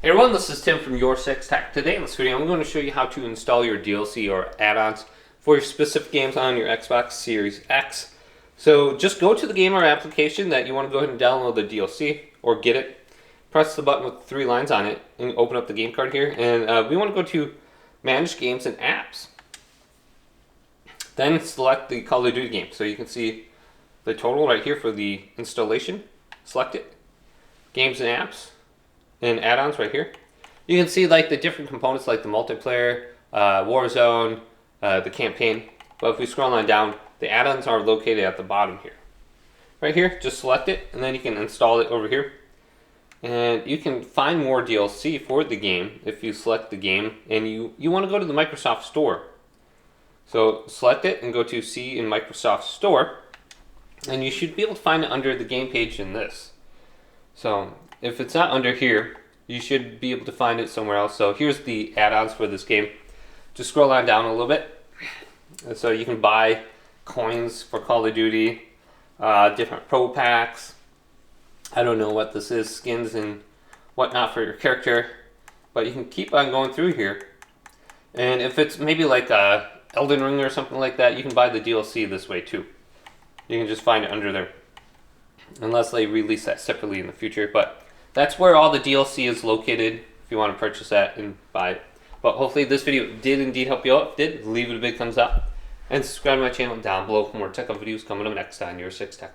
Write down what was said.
Hey everyone, this is Tim from Your Six Tech. Today in this video, I'm going to show you how to install your DLC or add-ons for your specific games on your Xbox Series X. So just go to the game or application that you want to go ahead and download the DLC or get it. Press the button with 3 lines on it and open up the game card here. And we want to go to Manage Games and Apps. Then select the Call of Duty game. So you can see the total right here for the installation. Select it. Games and Apps. And add-ons right here. You can see like the different components like the multiplayer, Warzone, the campaign. But if we scroll on down, the add-ons are located at the bottom here. Right here, just select it and then you can install it over here. And you can find more DLC for the game if you select the game and you want to go to the Microsoft Store. So select it and go to See in Microsoft Store. And you should be able to find it under the game page in this. So if it's not under here, you should be able to find it somewhere else. So here's the add-ons for this game. Just scroll on down a little bit. And so you can buy coins for Call of Duty, different pro packs. I don't know what this is, skins and whatnot for your character. But you can keep on going through here. And if it's maybe like Elden Ring or something like that, you can buy the DLC this way too. You can just find it under there. Unless they release that separately in the future. But that's where all the DLC is located if you want to purchase that and buy it. But hopefully this video did indeed help you out. If it did, leave it a big thumbs up. And subscribe to my channel down below for more tech videos coming up next on Your Six Tech.